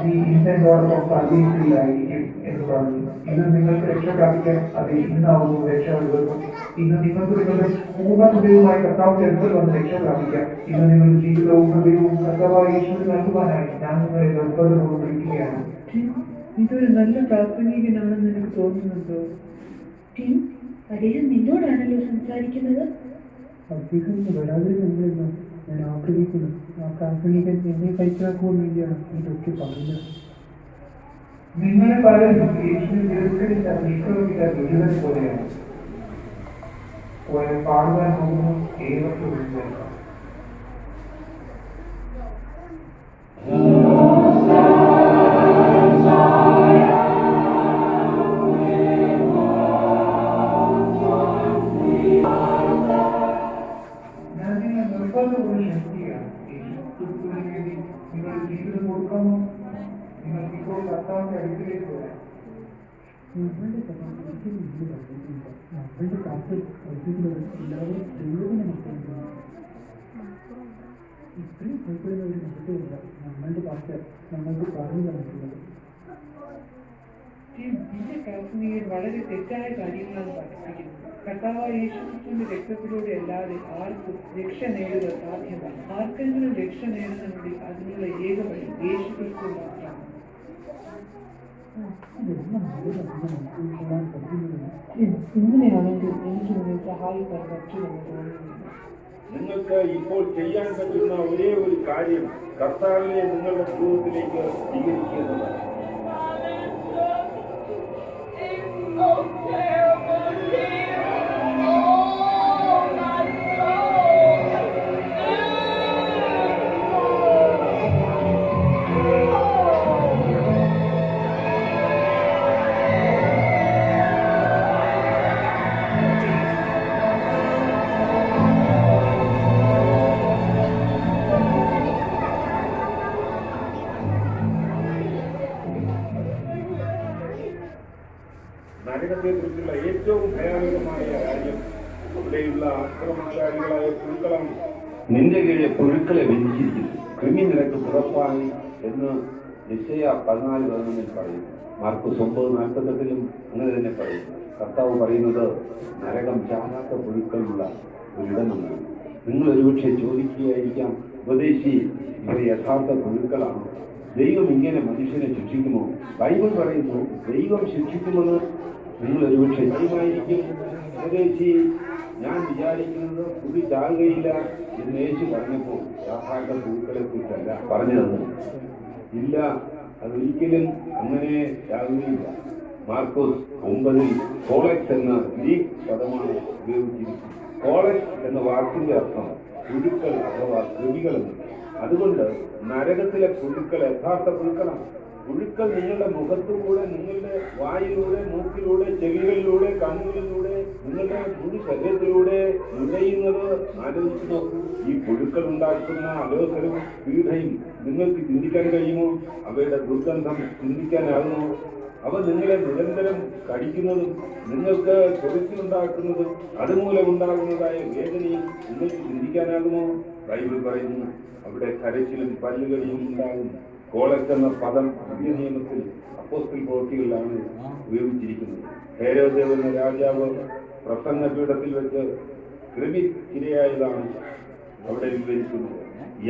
S6: നീ ഇന്നോടൊപ്പം പള്ളിയിലായിരിക്കും എന്ന് പറഞ്ഞു. ഇത് നിങ്ങൾക്ക് രക്ഷ പ്രാപിക്കാൻ അത് ഇന്നാവുന്നു രക്ഷാവിധം. ഇന്ന് നിങ്ങൾക്ക് നിങ്ങളുടെ പൂർണ്ണ ഹൃദയവുമായി കർത്താവിന്റെ അടുക്കൽ വന്ന് രക്ഷ പ്രാപിക്കാം. ഇന്ന് നിങ്ങളുടെ ജീവിതവും ഹൃദയവും കർത്താവായ യേശുവിന് നൽകുവാനായി ഞാൻ നിങ്ങളെ നിർബന്ധം വിളിക്കുകയാണ്.
S4: ഇതൊരു നല്ല പ്രാസംഗികനാണെന്ന് എനിക്ക് തോന്നുന്നുണ്ടോ?
S5: അദ്ദേഹം നിന്നോടാണല്ലോ സംസാരിക്കുന്നത്.
S6: അദ്ദേഹം വരാതിരുന്നെന്ന് ഞാൻ ആഗ്രഹിക്കുന്നു. ആ പ്രാസംഗികൻ എന്നെ കൈക്കലാക്കുവാൻ വേണ്ടിയാണ് ഇതൊക്കെ പറയുന്നത്. നിങ്ങളെ പലരും യേശുവിനെ തിരസ്കരിച്ച നിഷ്പ്രവർത്തിച്ച ദുരിതം പോലെയാണ്. പാടുവാൻ പോകുന്നു ഏവർക്കും വിളിച്ചേക്കാം. ഞാൻ നിങ്ങളെ നിർബന്ധപൂർവ്വം ക്ഷണിക്കുകയാണ്. യേശുക്രിസ്തുവിന് വേണ്ടി നിങ്ങളുടെ ജീവിതം കൊടുക്കാമോ? നിങ്ങൾക്ക് ഇപ്പോൾ കർത്താവിന്റെ അടുക്കിലേക്ക് വരാം.
S7: ഞങ്ങളുടെ സഭാപതിക്കും നമ്മളുടെ കാത്തിൽ എല്ലാവരും ദൈവത്തിനെ മക്കളുണ്ട്. ഇത്രയും ഭയപ്പെടുന്ന ഒരു മഹത്വമില്ല നമ്മളുടെ പാസ്റ്റർ നമ്മൾക്ക് പറഞ്ഞു തന്നിട്ടുള്ളത്.
S4: നിന്റെ കാശ്മീർ വളരെ തെറ്റായ കാര്യങ്ങളാണ് പഠിപ്പിക്കുന്നത്. കർത്താവായ യേശുക്രിസ്തുവിന്റെ രക്തത്തിലൂടെ അല്ലാതെ ആർക്കും രക്ഷ നേടുക സാധ്യമല്ല. ആർക്കെങ്കിലും രക്ഷ നേടുന്നുണ്ടെങ്കിൽ അതിനുള്ള ഏക വഴി യേശുക്രിസ്തു മാത്രമാണ്.
S7: ഇതെല്ലാം നല്ലതാണെന്ന് നമുക്ക് ഉൾക്കൊള്ളാൻ പറ്റുന്നതിന്
S4: ഇങ്ങനെയാണെങ്കിൽ എനിക്ക് നിന്നെ സഹായിക്കാൻ പറ്റുമെന്ന് തോന്നുന്നില്ല.
S1: നിങ്ങൾക്ക് ഇപ്പോൾ ചെയ്യാൻ പറ്റുന്ന ഒരേ ഒരു കാര്യം കർത്താവിനെ നിങ്ങളുടെ ജീവിതത്തിലേക്ക് സ്വീകരിക്കുന്നതാണ്. നരകത്തെക്കുറിച്ചുള്ള ഏറ്റവും ഭയാനകമായ കാര്യം അവിടെയുള്ള ആക്രമണകാരികളായ പുഴുക്കളാണ്. നിന്റെ കീഴെ പുഴുക്കളെ വിധിച്ചിരിക്കുന്നു, കൃമി നിനക്ക് പുറപ്പായി എന്ന് യെശയ്യാ 14:11 പറയുന്നു. മാർക്കോസ് 9:48 അങ്ങനെ തന്നെ പറയുന്നു. കർത്താവ് പറയുന്നത് നരകം ചാകാത്ത പുഴുക്കളുള്ള ഒരിടമെന്നാണ്. നിങ്ങൾ ഒരുപക്ഷെ ചോദിക്കുകയായിരിക്കാം, ഉപദേശി ഇവ യഥാർത്ഥ പുഴുക്കളാണ്, ദൈവം ഇങ്ങനെ മനുഷ്യനെ ശിക്ഷിക്കുമോ? ബൈബിൾ പറയുന്നു ദൈവം ശിക്ഷിക്കുമെന്ന്. നിങ്ങൾ ഒരുപക്ഷെ ചെയ്യുമായിരിക്കും, ഉപദേശി ഞാൻ വിചാരിക്കുന്നത് പുതി ചാകുകയില്ല എന്ന് യേശു പറഞ്ഞപ്പോൾ യഥാർത്ഥ പുഴുക്കളെ കുറിച്ചല്ല പറഞ്ഞത്. ഇല്ല, അതൊരിക്കലും അങ്ങനെ ചാകുകയില്ല. മാർക്കോസ് 9 കോളക്സ് എന്ന ഗ്രീക്ക് പദമാണ് ഉപയോഗിച്ചിരിക്കുന്നത്. കോളക്സ് എന്ന വാക്കിന്റെ അർത്ഥം പുഴുക്കൾ അഥവാ കൃമികളെന്ന്. അതുകൊണ്ട് നരകത്തിലെ പുഴുക്കൾ യഥാർത്ഥ പുഴുക്കളാണ്. പുഴുക്കൾ നിങ്ങളുടെ മുഖത്തുകൂടെ, നിങ്ങളുടെ വായിലൂടെ, മൂക്കിലൂടെ, ചെവികളിലൂടെ, കണ്ണുകളിലൂടെ, നിങ്ങളുടെ മുഴു ശരീരത്തിലൂടെ നുഴയുന്നത് ആലോചിച്ച് നോക്കൂ. ഈ പുഴുക്കൾ ഉണ്ടാക്കുന്ന അലോസരവും പീഡയും നിങ്ങൾക്ക് ചിന്തിക്കാൻ കഴിയുമോ? അവയുടെ ദുർഗന്ധം ചിന്തിക്കാനാകുമോ? അവ നിങ്ങളെ നിരന്തരം കടിക്കുന്നതും നിങ്ങൾക്ക് ചൊറിച്ചിലുണ്ടാക്കുന്നതും അതുമൂലമുണ്ടാകുന്നതായ വേദനയും നിങ്ങൾക്ക് ചിന്തിക്കാനാകുമോ? ബൈബിൾ പറയുന്നു അവിടെ കരച്ചിലും പല്ലുകളിയും ഉണ്ടാകും. കോളക്സ് എന്ന പദം പുതിയ നിയമത്തിൽ അപ്പോസ്തല പ്രവൃത്തികളിലാണ് ഉപയോഗിച്ചിരിക്കുന്നത്. ഹേരോദ് എന്ന രാജാവ് പ്രസംഗ പീഠത്തിൽ വെച്ച് കൃമി ഇരയായതാണ് അവിടെ വിവരിക്കുന്നത്.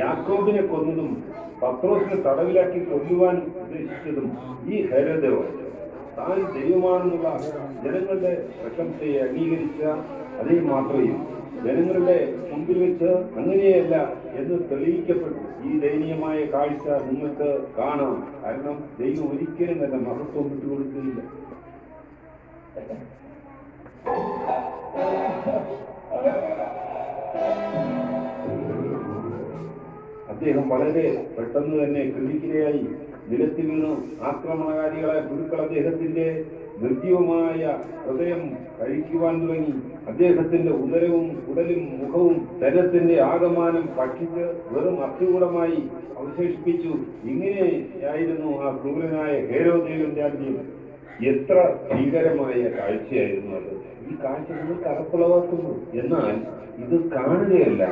S1: യാക്കോബിനെ കൊന്നതും പത്രോസിനെ തടവിലാക്കി കൊല്ലുവാൻ ഉദ്ദേശിച്ചതും ഈ ഹേരോദ് താൻ ദൈവമാണെന്നുള്ള ജനങ്ങളുടെ പ്രശംസയെ അംഗീകരിച്ച അതേ മാത്രയും ജനങ്ങളുടെ മുമ്പിൽ വെച്ച് അങ്ങനെയല്ല എന്ന് തെളിയിക്കപ്പെട്ടു. ഈ ദയനീയമായ കാഴ്ച നിങ്ങൾക്ക് കാണാം. കാരണം ദൈവം ഒരിക്കലും തന്നെ മഹത്വം വിട്ടുകൊടുക്കുകയില്ല. അദ്ദേഹം വളരെ പെട്ടെന്ന് തന്നെ കൃഷിക്കിരയായി നിലത്തിൽ വീണു. ആക്രമണകാരികളായ പുഴുക്കൾ അദ്ദേഹത്തിന്റെ നിർജീവമായ ഹൃദയം കഴിക്കുവാൻ തുടങ്ങി. അദ്ദേഹത്തിന്റെ ഉദരവും ഉടലും മുഖവും ശരീരത്തിന്റെ ആകമാനം ഭക്ഷിച്ച് വെറും അസ്ഥികൂടമായി അവശേഷിപ്പിച്ചു. ഇങ്ങനെയായിരുന്നു ആ ക്രൂരനായ ഹേരോദേവന്റെ രാജ്യം. എത്ര ഭീകരമായ കാഴ്ചയായിരുന്നു അത്. ഈ കാഴ്ച നിങ്ങൾക്ക് അറപ്പുളവാക്കുന്നു. എന്നാൽ ഇത് കാണുകയല്ല,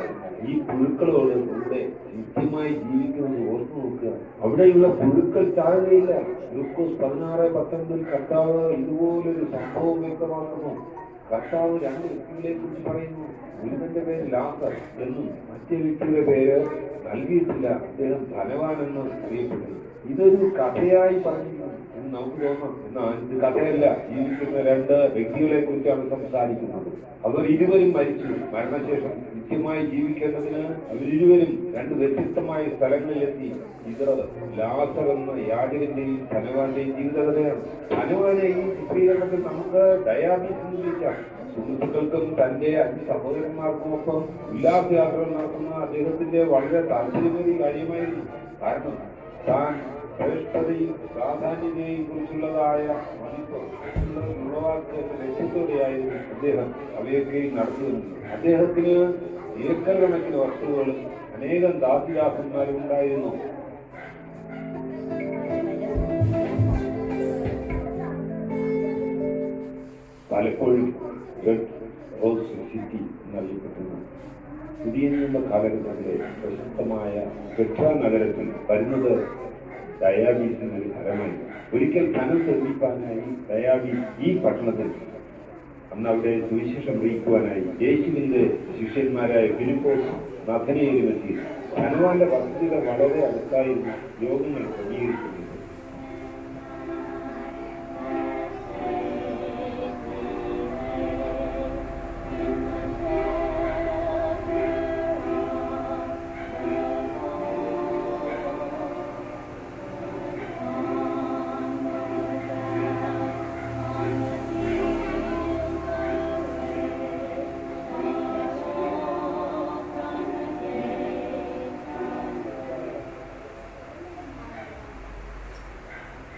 S1: ഈ പുഴുക്കളോട് ഇവിടെ നിത്യമായി ജീവിക്കുന്നത് ഓർത്തു നോക്കുക. അവിടെയുള്ള പുഴുക്കൾ ചാകുകയില്ല. ലൂക്കോസ് 16:19 കർത്താവ് ഇതുപോലൊരു സംഭവം വ്യക്തമാക്കുന്നു. കർത്താവ് 2 വ്യക്തികളെ കുറിച്ച് പറയുന്നു. ഒരുവന്റെ പേര് ലാസർ എന്നും മറ്റേ വ്യക്തിയുടെ പേര് നൽകിയിട്ടില്ല, അദ്ദേഹം ധനവാനെന്ന് അറിയപ്പെട്ടു. ഇതൊരു കഥയായി പറഞ്ഞിരുന്നു എന്ന് നമുക്ക് തോന്നാം. എന്നാൽ ഇത് കഥയല്ല. ജീവിക്കുന്ന 2 വ്യക്തികളെ കുറിച്ചാണ് സംസാരിക്കുന്നത്. അവർ ഇരുവരും മരിച്ചു. മരണശേഷം നിത്യമായി ജീവിക്കേണ്ടതിന് അവരിരുവരും 2 വ്യത്യസ്തമായ സ്ഥലങ്ങളിലെത്തി. ഇത് ലാസർ എന്ന യാചകന്റെയും ധനവാന്റെയും ജീവിതകഥയാണ്. ധനവാനെ ഈ ചിത്രീകരണത്തിൽ നമുക്ക് ഡയാബീസ് എന്ന് വിളിക്കാം. സുഹൃത്തുക്കൾക്കും തന്റെ 5 സഹോദരന്മാർക്കുമൊപ്പം ഉല്ലാസയാത്രകൾ നടത്തുന്ന അദ്ദേഹത്തിന്റെ വളരെ താല്പര്യമേറിയ കാര്യമായിരുന്നു. കാരണം താൻ ശ്രേഷ്ഠതയും പ്രാധാന്യതയും കുറിച്ചുള്ളതായ മതിപ്പ് ഉളവാക്കിയ ലക്ഷ്യത്തോടെയായിരുന്നു അദ്ദേഹം അവയൊക്കെ നടത്തുന്നത്. അദ്ദേഹത്തിന് ഏക്കർ കണക്കിന് വസ്തുക്കളും അനേകം ദാസിദാസന്മാരും ഉണ്ടായിരുന്നു. പലപ്പോഴും റെഡ് റോസ് സിറ്റി എന്നറിയപ്പെടുന്നു. പുതിയ നിയമ കാലഘട്ടത്തിലെ പ്രശസ്തമായ പെട്ര നഗരത്തിൽ വരുന്നത് ഡയാബീസിന് ഒരു ഫലമായി. ഒരിക്കൽ ധനം തെളിയിക്കാനായി ഡയാബീസ് ഈ പട്ടണത്തിൽ അന്ന് അവിടെ സുവിശേഷം അറിയിക്കുവാനായി യേശുവിന്റെ ശിഷ്യന്മാരായ ഫിലിപ്പോസ് നഥനയേലും എത്തി. ധനവാന്റെ വസതികൾ വളരെ അടുത്തായിരുന്നു യോഗങ്ങൾ ക്രമീകരിക്കുന്നത്.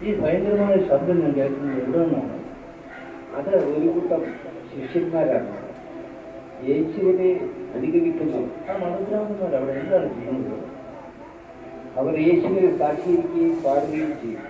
S2: ഈ ഭയങ്കരമായ ശബ്ദം ഞാൻ കേൾക്കുന്നത് എവിടെ നിന്നാണ്? അത് ഒരു കൂട്ടം ശിഷ്യന്മാരാണ് യേശുവിനെ അനുഗമിക്കുന്ന ആ മതഗ്രാമന്മാർ അവിടെ എന്താണ് ചെയ്യുന്നത്? അവർ യേശുവിനെ സാക്ഷീകരിക്കുകയും പാടുകയും ചെയ്യും.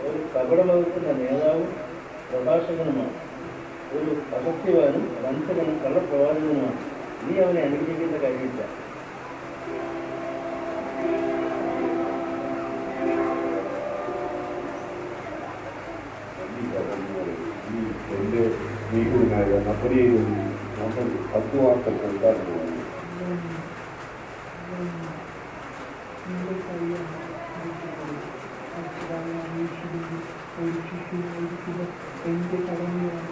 S8: ഒരു കപടലോകത്തിന്റെ നേതാവും പ്രഭാഷകനുമാണ്. ഒരു അസത്യവാനും വഞ്ചകനും കള്ളപ്രവാചകനുമാണ്. നീ അവനെ അനുഗ്രഹിക്കേണ്ട കാര്യമില്ല.
S1: എന്റെ സ്നേഹിതനായ നഗരയിൽ നമ്മൾ 10 വാർത്തകൾ ഉണ്ടാകുന്നു.
S6: എന്റെ കടമയാണ്.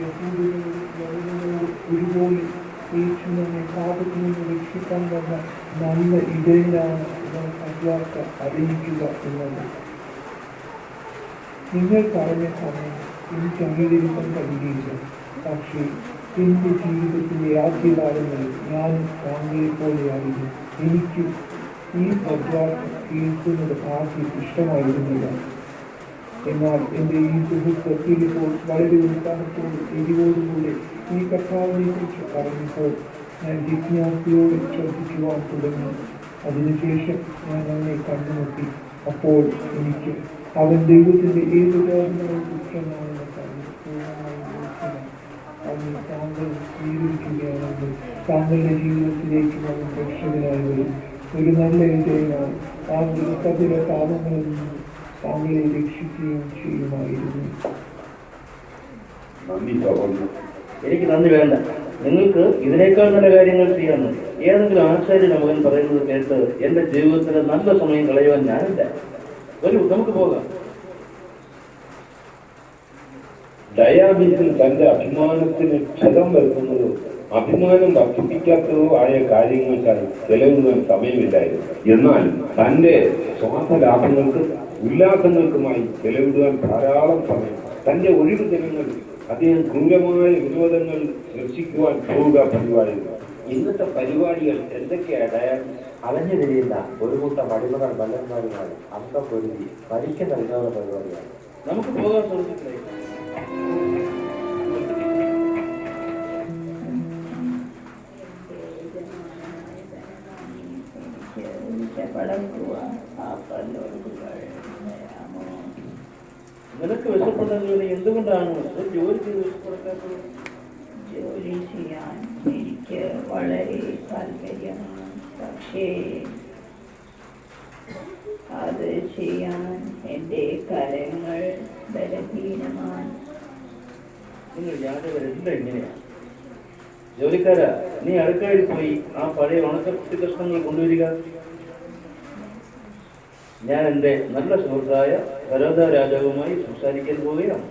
S6: യഹൂദരോട് ഒരുപോലെ യേശുവിനെ പാപത്തിൽ നിന്ന് രക്ഷിക്കാൻ വന്ന നല്ല ഇടയിലാണ് ഞാൻ അജ്ഞാക്ക അറിയിക്കുക എന്നത്. നിങ്ങൾ പറഞ്ഞ സമയം എനിക്ക് അംഗീകരിക്കാൻ കഴിയുകയില്ല. പക്ഷേ എന്റെ ജീവിതത്തിലെ ആദ്യകാലങ്ങളിൽ ഞാൻ താങ്കളെ പോലെയായിരുന്നു. എനിക്ക് ഈ അജ്ഞാക്ക കേൾക്കുന്നത് ആദ്യം ഇഷ്ടമായിരുന്നില്ല. എന്നാൽ എൻ്റെ ഈ സുഹൃത്ത് ഇപ്പോൾ വളരെ ഉത്സാഹത്തോടും എരിവോടുകൂടെ ഈ കർത്താവിനെ കുറിച്ച് പറഞ്ഞപ്പോൾ ഞാൻ ജിജ്ഞാസയോടെ ശ്രദ്ധിക്കുവാൻ തുടങ്ങി. അതിനുശേഷം ഞാൻ അവനെ കണ്ടുമുട്ടി. അപ്പോൾ എനിക്ക് അവൻ ദൈവത്തിന്റെ ഏതുകാരനായ പുത്രനാണെന്ന് പറഞ്ഞു. അവൻ താങ്കൾ സ്വീകരിക്കുകയാണെങ്കിൽ താങ്കളുടെ ജീവിതത്തിലേക്ക് അവൻ രക്ഷകനായി വരും. ഒരു നല്ല വിജയനായി താങ്കളുടെ സകല പാപങ്ങളിൽ നിന്ന് താങ്കളെ രക്ഷിക്കുകയും ചെയ്യുമായിരുന്നു.
S8: എനിക്ക് നന്ദി വേണ്ട. നിങ്ങൾക്ക് ഇതിനേക്കാൾ നല്ല കാര്യങ്ങൾ ചെയ്യാനുണ്ട്. ഏതെങ്കിലും ആചാര്യ മകൻ പറയുന്നത് കേട്ട് എന്റെ ജീവിതത്തിൽ നല്ല സമയം കളയുവാൻ ഞാനില്ല. വരൂ, നമുക്ക് പോകാം.
S1: ഡയാബീസിൽ തന്റെ അഭിമാനത്തിന് ക്ഷതം വരുത്തുന്നതോ അഭിമാനം വർദ്ധിപ്പിക്കാത്തതോ ആയ കാര്യങ്ങൾക്കായി ചെലവിടുവാൻ സമയമില്ലായിരുന്നു. എന്നാൽ തന്റെ സ്വാർത്ഥ ലാഭങ്ങൾക്ക് ഉല്ലാസങ്ങൾക്കുമായി ചെലവിടുവാൻ ധാരാളം സമയം. തന്റെ ഒഴിവു ദിനങ്ങൾ അദ്ദേഹം ക്രൂരമായ വിനോദങ്ങൾ സൃഷ്ടിക്കുവാൻ പോവുക പതിവായിരുന്നു.
S2: ഇന്നത്തെ പരിപാടികൾ എന്തൊക്കെയാണ്? അലഞ്ഞു തിരിയുന്ന ഒരു കൂട്ടം അടിമകൾ വല്ലന്മാരുമാണ് അന്തം പൊരുതി പരിക്ക് നൽകാവുന്ന പരിപാടിയാണ്.
S8: നമുക്ക് പോകാൻ ശ്രമിച്ചിട്ടില്ല. നിനക്ക് വിശപ്പെടുന്നത് എന്തുകൊണ്ടാണ്? ജോലി ചെയ്ത് വിശപ്പെടുത്താത്തത്?
S9: ജോലി ചെയ്യാൻ എനിക്ക് വളരെ താല്പര്യമാണ്. പക്ഷേ അത് ചെയ്യാൻ എൻ്റെ കരങ്ങൾ ബലഹീനമാണ്.
S8: നിങ്ങൾ യാതൊരുവരെല്ലാം ഇങ്ങനെയാണ്. ജോലിക്കാരാ, നീ അടുക്കളയിൽ പോയി ആ പഴയ ഉണക്കത്തി കഷ്ണങ്ങൾ കൊണ്ടുവരിക. ഞാൻ എൻ്റെ നല്ല സുഹൃത്തായ ബരോദ രാജാവുമായി സംസാരിക്കാൻ പോവുകയാണ്.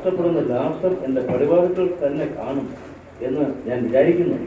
S8: നഷ്ടപ്പെടുന്ന ലാഭം എന്റെ പടിവാതിൽ തന്നെ കാണും എന്ന് ഞാൻ വിചാരിക്കുന്നു.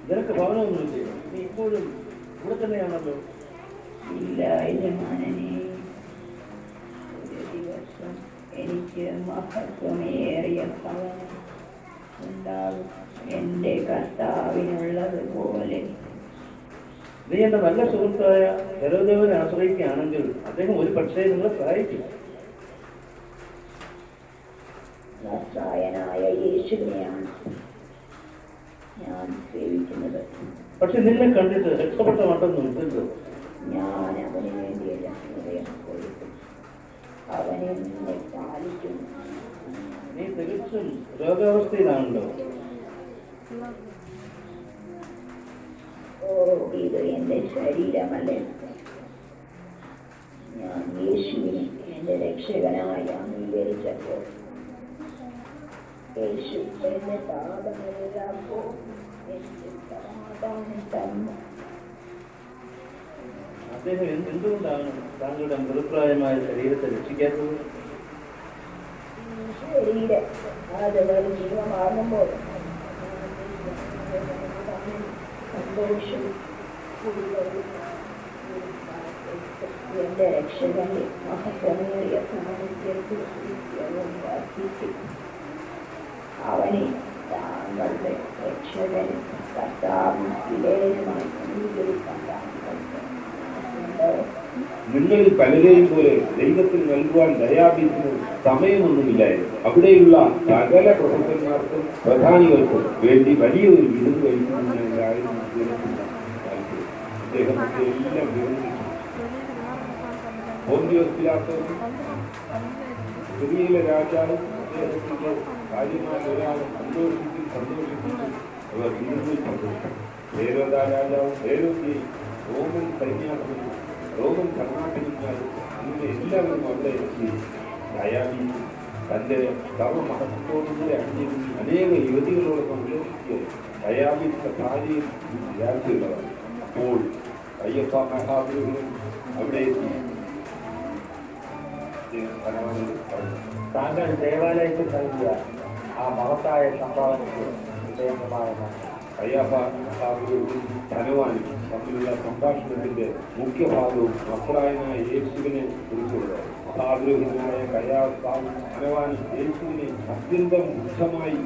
S8: നിനക്ക് ഭവനമൊന്നുമില്ലേ? നീ ഇപ്പോഴും ഇവിടെ തന്നെയാണല്ലോ.
S9: ഇല്ല യജമാനനെ, ഒരു ദിവസം എനിക്ക് മഹത്വമേറിയ ഭവനം ഉണ്ടാകും, എന്റെ കർത്താവിനുള്ളത് പോലെ.
S8: നീ എന്റെ നല്ല സുഹൃത്തായ ഹെരോദേവനെ ആശ്രയിക്കുകയാണെങ്കിൽ അദ്ദേഹം ഒരു പക്ഷേ നിങ്ങളെ സഹായിക്കും.
S9: നസ്രായനായ യേശുവിനെയാണ് ഞാൻ സേവിക്കുന്നത്.
S8: പക്ഷെ നിന്നെ കണ്ടിട്ട് രക്ഷപ്പെട്ട മട്ടൊന്നുമില്ലല്ലോ.
S9: ഞാൻ അവന് വേണ്ടി എല്ലാം ഹൃദയം കൊടുക്കും, അവൻ എന്നെ പാലിക്കും.
S8: നീ തികച്ചും രോഗാവസ്ഥയിലാണല്ലോ.
S9: ഓ, ഇത് എന്റെ ശരീരമല്ലേ. ഞാൻ യേശുവിനെ എന്റെ രക്ഷകനായി അംഗീകരിച്ചപ്പോൾ യേശു എന്റെ പാപങ്ങളെല്ലാപ്പോൾ എനിക്ക് സമാധാനം തന്നു.
S8: അദ്ദേഹം എന്തുകൊണ്ടാണ് താങ്കളുടെ മൃതപ്രായമായ ശരീരത്തെ രക്ഷിക്കാത്തത്?
S9: ശരീരം അത് ഒരു ജീവമാകുമ്പോൾ സന്തോഷവും എന്റെ രക്ഷകന്റെ മഹത്വമേറിയ സാന്നിധ്യത്തിൽ വർദ്ധിക്കും. അവനെ താങ്കളുടെ രക്ഷകനും കർത്താവും വിലയനുമായി അംഗീകരിക്കാൻ താങ്കൾക്ക്
S1: നിങ്ങളിൽ പലരെയും പോലെ ദൈവത്തിന് നൽകുവാൻ ദയാബീസിന് സമയമൊന്നുമില്ലായിരുന്നു. അവിടെയുള്ള സകല പ്രഭുക്കന്മാർക്കും പ്രധാനികൾക്കും വേണ്ടി വലിയൊരു വിരുന്ന് കഴിക്കുന്നതിനായിരുന്നു അദ്ദേഹത്തെ എല്ലാം വിരുന്നിച്ചു. പോന്തിയോസ് പിലാത്തോസും സിറിയയിലെ രാജാവും അദ്ദേഹത്തിന്റെ കാര്യമായ ഒരാളും സന്തോഷിച്ചു. അവർ വിരുന്നിൽ സന്തോഷിച്ചു. ഹേരോദാ രാജാവും ഹേരോദ്യയും റോമൻ സൈന്യാധിപനും റോമൻ ഭരണാധികാരികളും ഇങ്ങനെ എല്ലാവരും അവിടെ എത്തി. ദയാബീസും തന്റെ സർവമഹത്വത്തോടുകൂടെ അണിഞ്ഞിരുന്ന അനേക യുവതികളോട് സംരക്ഷിക്കുക ദയാബീസിന്റെ ഭാര്യയും വ്യാധിയുള്ളതാണ്. അപ്പോൾ അയ്യപ്പ മഹാഗുരുവിനും അവിടെ എത്തി.
S6: താങ്കൾ ദേവാലയത്തിൽ നൽകിയ ആ മഹത്തായ സംഭാവനയ്ക്ക് ഹൃദയംഗമായ
S1: അയ്യപ്പ മഹാഗുരുവും ധനവാനും തമ്മിലുള്ള സംഭാഷണത്തിന്റെ മുഖ്യഭാഗവും നസ്രായനായ യേശുവിനെ കുറിച്ചുള്ളത്. മഹാഗുരുവിനായ കയ്യാഫാവും ധനവാനും യേശുവിനെ അത്യന്തം മുഖ്യമായി